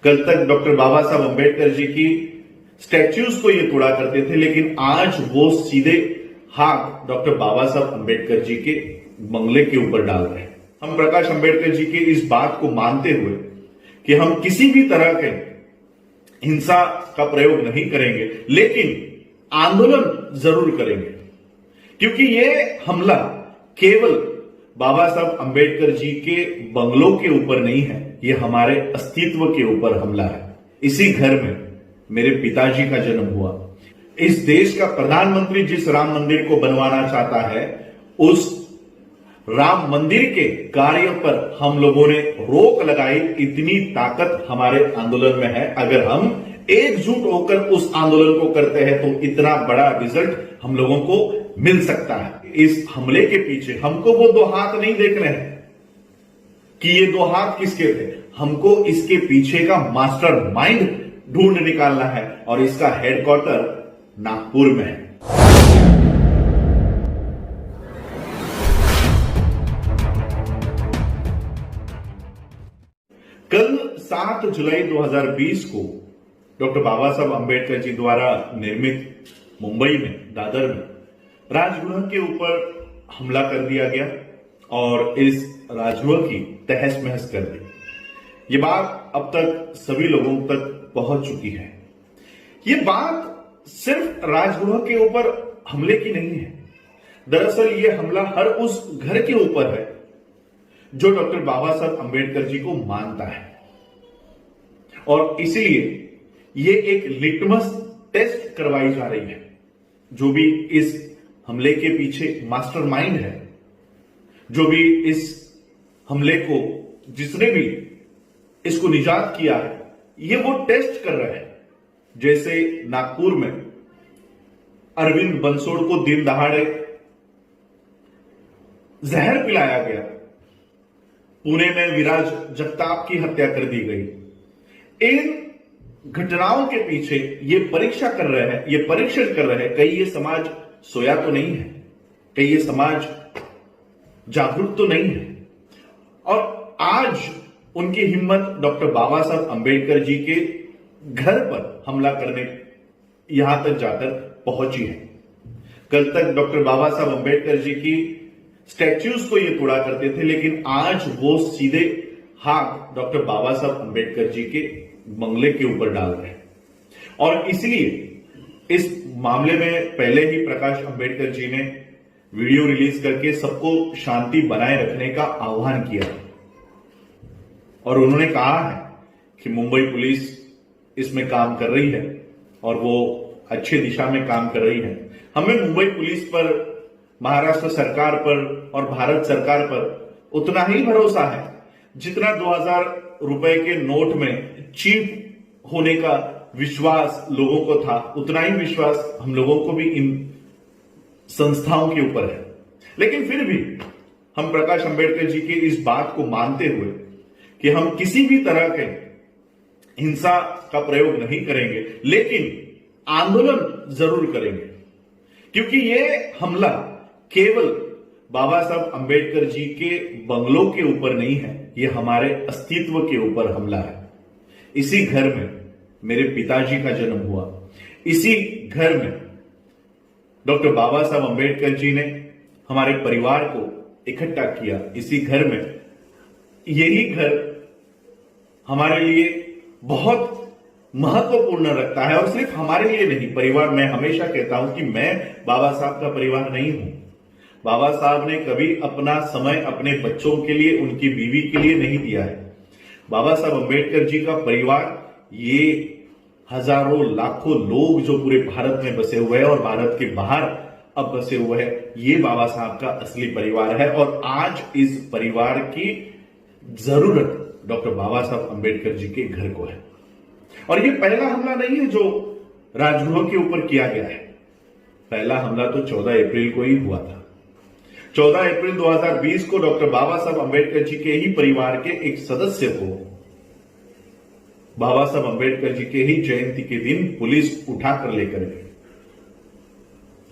कल तक डॉक्टर बाबा साहब अंबेडकर जी की स्टैच्यूज को ये तोड़ा करते थे, लेकिन आज वो सीधे हाथ डॉक्टर बाबा साहब अंबेडकर जी के बंगले के ऊपर डाल रहे हैं। हम प्रकाश अंबेडकर जी की इस बात को मानते हुए कि हम किसी भी तरह के हिंसा का प्रयोग नहीं करेंगे, लेकिन आंदोलन जरूर करेंगे, क्योंकि ये हमला केवल बाबा साहब अंबेडकर जी के बंगलों के ऊपर नहीं है, ये हमारे अस्तित्व के ऊपर हमला है। इसी घर में मेरे पिताजी का जन्म हुआ। इस देश का प्रधानमंत्री जिस राम मंदिर को बनवाना चाहता है, उस राम मंदिर के कार्य पर हम लोगों ने रोक लगाई। इतनी ताकत हमारे आंदोलन में है। अगर हम एकजुट होकर उस आंदोलन को करते हैं तो इतना बड़ा रिजल्ट हम लोगों को मिल सकता है। इस हमले के पीछे हमको वो दो हाथ नहीं देखने हैं कि ये दो हाथ किसके थे। हमको इसके पीछे का मास्टर माइंड ढूंढ निकालना है, और इसका हेडक्वार्टर नागपुर में है। कल 7 जुलाई 2020 को डॉक्टर बाबा साहब अंबेडकर जी द्वारा निर्मित मुंबई में दादर में राजगृह के ऊपर हमला कर दिया गया और इस राजगृह की तहस महस कर दी। ये बात अब तक सभी लोगों तक पहुंच चुकी है। ये बात सिर्फ राजगृह के ऊपर हमले की नहीं है। दरअसल ये हमला हर उस घर के ऊपर है जो डॉक्टर बाबा साहब अंबेडकर जी को मानता है, और इसीलिए ये एक लिटमस टेस्ट करवाई जा रही है। जो भी इस हमले के पीछे मास्टरमाइंड है, जो भी इस हमले को, जिसने भी इसको निजात किया है, ये वो टेस्ट कर रहा है। जैसे नागपुर में अरविंद बंसोड़ को दिन दहाड़े जहर पिलाया गया, पुणे में विराज जगताप की हत्या कर दी गई। इन घटनाओं के पीछे ये परीक्षा कर रहे हैं, ये परीक्षण कर रहे हैं, कहीं ये समाज सोया तो नहीं है, कहीं ये समाज जागरूक तो नहीं है। और आज उनकी हिम्मत डॉक्टर बाबा साहब अंबेडकर जी के घर पर हमला करने यहां तक जाकर पहुंची है। कल तक डॉक्टर बाबा साहब अंबेडकर जी की स्टैच्यूज को ये तोड़ा करते थे, लेकिन आज वो सीधे हाथ डॉक्टर बाबा साहब अंबेडकर जी के बंगले के ऊपर डाल रहे हैं। और इसलिए इस मामले में पहले ही प्रकाश अंबेडकर जी ने वीडियो रिलीज करके सबको शांति बनाए रखने का आह्वान किया, और उन्होंने कहा है कि मुंबई पुलिस इसमें काम कर रही है और वो अच्छी दिशा में काम कर रही है। हमें मुंबई पुलिस पर, महाराष्ट्र सरकार पर और भारत सरकार पर उतना ही भरोसा है जितना 2000 रुपए के नोट में चीप होने का विश्वास लोगों को था, उतना ही विश्वास हम लोगों को भी इन संस्थाओं के ऊपर है। लेकिन फिर भी हम प्रकाश अंबेडकर जी की इस बात को मानते हुए कि हम किसी भी तरह के हिंसा का प्रयोग नहीं करेंगे, लेकिन आंदोलन जरूर करेंगे, क्योंकि ये हमला केवल बाबा साहब अंबेडकर जी के बंगलों के ऊपर नहीं है, ये हमारे अस्तित्व के ऊपर हमला है। इसी घर में मेरे पिताजी का जन्म हुआ। इसी घर में डॉक्टर बाबा साहब अंबेडकर जी ने हमारे परिवार को इकट्ठा किया। इसी घर में, यही घर हमारे लिए बहुत महत्वपूर्ण रखता है, और सिर्फ हमारे लिए नहीं, परिवार। मैं हमेशा कहता हूं कि मैं बाबा साहब का परिवार नहीं हूं। बाबा साहब ने कभी अपना समय अपने बच्चों के लिए, उनकी बीवी के लिए नहीं दिया है। बाबा साहब अंबेडकर जी का परिवार ये हजारों लाखों लोग जो पूरे भारत में बसे हुए हैं और भारत के बाहर अब बसे हुए हैं, ये बाबा साहब का असली परिवार है। और आज इस परिवार की जरूरत डॉक्टर बाबा साहब अंबेडकर जी के घर को है। और ये पहला हमला नहीं है जो राजगृह के ऊपर किया गया है। पहला हमला तो 14 अप्रैल को ही हुआ था। 14 अप्रैल 2020 को डॉक्टर बाबा साहब अंबेडकर जी के ही परिवार के एक सदस्य को बाबा साहब अंबेडकर जी के ही जयंती के दिन पुलिस उठाकर लेकर गई,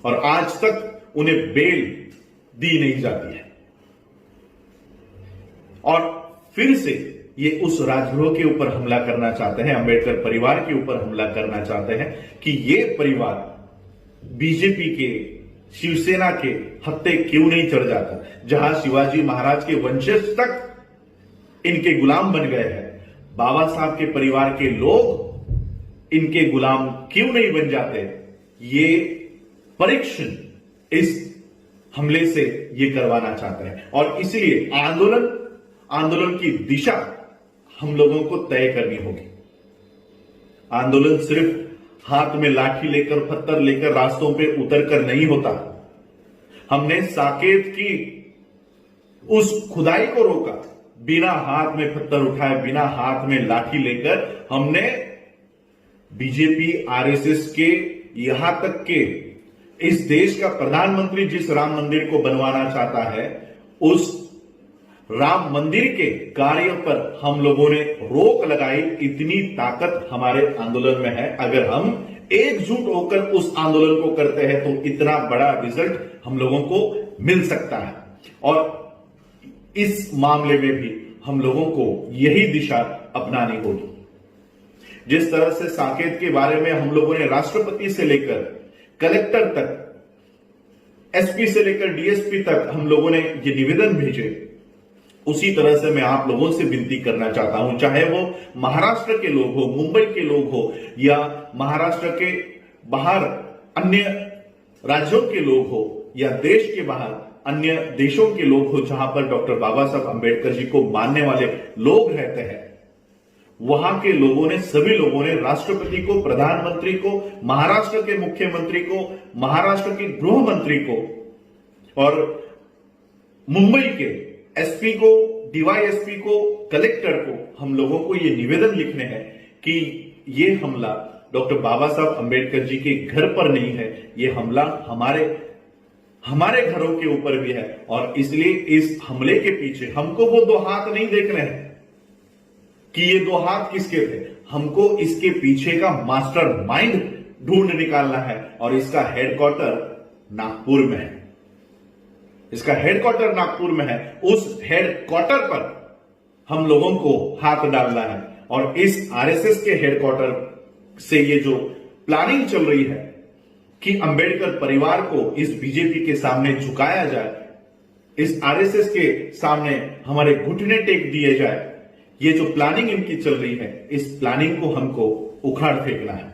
और आज तक उन्हें बेल दी नहीं जाती है। और फिर से ये उस राजगृह के ऊपर हमला करना चाहते हैं, अंबेडकर परिवार के ऊपर हमला करना चाहते हैं कि ये परिवार बीजेपी के, शिवसेना के हत्थे क्यों नहीं चढ़ जाता, जहां शिवाजी महाराज के वंशज तक इनके गुलाम बन गए हैं, बाबा साहब के परिवार के लोग इनके गुलाम क्यों नहीं बन जाते। ये परीक्षण इस हमले से ये करवाना चाहते हैं और इसलिए आंदोलन की दिशा हम लोगों को तय करनी होगी। आंदोलन सिर्फ हाथ में लाठी लेकर, पत्थर लेकर रास्तों पे उतरकर नहीं होता। हमने साकेत की उस खुदाई को रोका, बिना हाथ में पत्थर उठाए, बिना हाथ में लाठी लेकर हमने बीजेपी, आरएसएस के, यहां तक के इस देश का प्रधानमंत्री जिस राम मंदिर को बनवाना चाहता है, उस राम मंदिर के कार्य पर हम लोगों ने रोक लगाई। इतनी ताकत हमारे आंदोलन में है। अगर हम एकजुट होकर उस आंदोलन को करते हैं तो इतना बड़ा रिजल्ट हम लोगों को मिल सकता है। और इस मामले में भी हम लोगों को यही दिशा अपनानी होगी। जिस तरह से साकेत के बारे में हम लोगों ने राष्ट्रपति से लेकर कलेक्टर तक, एसपी से लेकर डीएसपी तक हम लोगों ने ये निवेदन भेजे, उसी तरह से मैं आप लोगों से विनती करना चाहता हूं, चाहे वो महाराष्ट्र के लोग हो, मुंबई के लोग हो, या महाराष्ट्र के बाहर अन्य राज्यों के लोग हो, या देश के बाहर अन्य देशों के लोग हो जहां पर डॉक्टर बाबा साहब अंबेडकर जी को मानने वाले लोग रहते हैं, वहां के लोगों ने, सभी लोगों ने राष्ट्रपति को, प्रधानमंत्री को, महाराष्ट्र के मुख्यमंत्री को, महाराष्ट्र के गृह मंत्री को और मुंबई के एसपी को, डीवाईएसपी को, कलेक्टर को हम लोगों को ये निवेदन लिखने हैं कि ये हमला डॉक्टर बाबा साहब अंबेडकर जी के घर पर नहीं है, ये हमला हमारे घरों के ऊपर भी है। और इसलिए इस हमले के पीछे हमको वो दो हाथ नहीं देखने हैं कि ये दो हाथ किसके थे, हमको इसके पीछे का मास्टर माइंड ढूंढ निकालना है और इसका हेडक्वार्टर नागपुर में है। इसका हेडक्वार्टर नागपुर में है। उस हेडक्वार्टर पर हम लोगों को हाथ डालना है और इस आरएसएस के हेडक्वार्टर से ये जो प्लानिंग चल रही है कि अंबेडकर परिवार को इस बीजेपी के सामने झुकाया जाए, इस आरएसएस के सामने हमारे घुटने टेक दिए जाए, ये जो प्लानिंग इनकी चल रही है, इस प्लानिंग को हमको उखाड़ फेंकना है।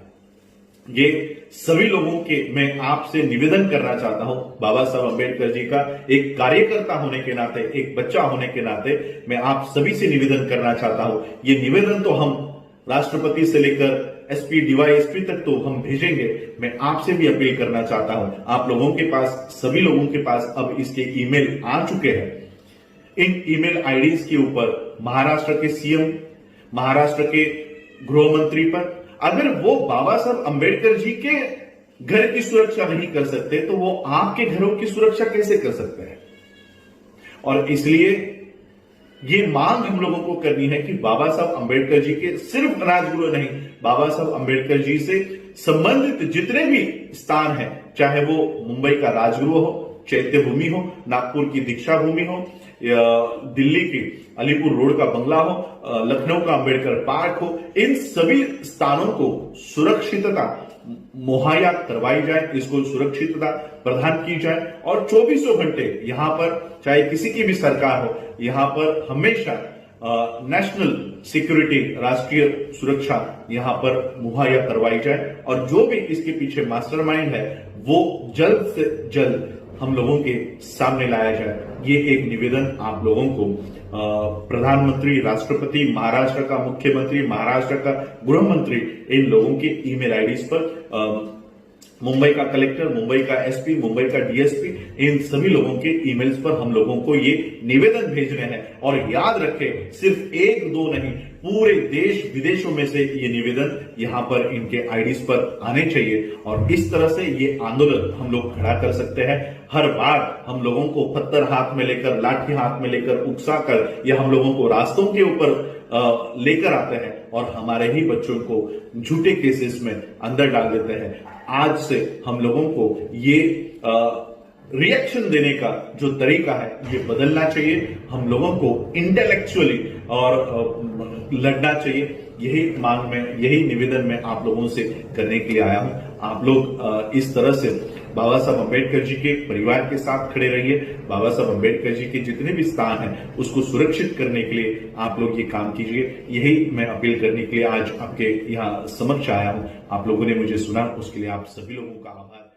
ये सभी लोगों के मैं आपसे निवेदन करना चाहता हूं, बाबा साहब अंबेडकर जी का एक कार्यकर्ता होने के नाते, एक बच्चा होने के नाते मैं आप सभी से निवेदन करना चाहता हूं। ये निवेदन तो हम राष्ट्रपति से लेकर एसपी, डीवाईएसपी तक तो हम भेजेंगे। मैं आपसे भी अपील करना चाहता हूं, आप लोगों के पास, सभी लोगों के पास अब इसके ईमेल आ चुके हैं। इन ईमेल आईडीज के ऊपर महाराष्ट्र के सीएम, महाराष्ट्र के गृह मंत्री पर, अगर वो बाबा साहब अंबेडकर जी के घर की सुरक्षा नहीं कर सकते तो वो आपके घरों की सुरक्षा कैसे कर सकते हैं। और इसलिए ये मांग हम लोगों को करनी है कि बाबा साहब अंबेडकर जी के सिर्फ राजगृह नहीं, बाबा साहब अंबेडकर जी से संबंधित जितने भी स्थान हैं, चाहे वो मुंबई का राजगृह हो, चैत्य भूमि हो, नागपुर की दीक्षा भूमि हो, या दिल्ली की अलीपुर रोड का बंगला हो, लखनऊ का अंबेडकर पार्क हो, इन सभी स्थानों को सुरक्षितता मुहैया करवाई जाए, इसको सुरक्षितता प्रदान की जाए और 24 घंटे यहां पर, चाहे किसी की भी सरकार हो, यहां पर हमेशा नेशनल सिक्योरिटी, राष्ट्रीय सुरक्षा यहां पर मुहैया करवाई जाए और जो भी इसके पीछे मास्टरमाइंड है वो जल्द से जल्द हम लोगों के सामने लाया जाए। ये एक निवेदन आप लोगों को प्रधानमंत्री, राष्ट्रपति, महाराष्ट्र का मुख्यमंत्री, महाराष्ट्र का गृह मंत्री, इन लोगों के ईमेल आईडीज पर, मुंबई का कलेक्टर, मुंबई का एसपी, मुंबई का डीएसपी, इन सभी लोगों के ईमेल्स पर हम लोगों को ये निवेदन भेजने हैं। और याद रखें, सिर्फ एक दो नहीं, पूरे देश विदेशों में से ये निवेदन यहां पर इनके आईडीज पर आने चाहिए और इस तरह से ये आंदोलन हम लोग खड़ा कर सकते हैं। हर बार हम लोगों को पत्थर हाथ में लेकर, लाठी हाथ में लेकर, उकसाकर, या हम लोगों को रास्तों के ऊपर लेकर आते हैं और हमारे ही बच्चों को झूठे केसेस में अंदर डाल देते हैं। आज से हम लोगों को ये रिएक्शन देने का जो तरीका है ये बदलना चाहिए। हम लोगों को इंटेलेक्चुअली और लड़ना चाहिए। यही मांग में, यही निवेदन मैं आप लोगों से करने के लिए आया हूं। आप लोग इस तरह से बाबा साहब अम्बेडकर जी के परिवार के साथ खड़े रहिए। बाबा साहब अम्बेडकर जी के जितने भी स्थान हैं उसको सुरक्षित करने के लिए आप लोग ये काम कीजिए। यही मैं अपील करने के लिए आज आपके यहाँ समक्ष आया हूं। आप लोगों ने मुझे सुना, उसके लिए आप सभी लोगों का आभार।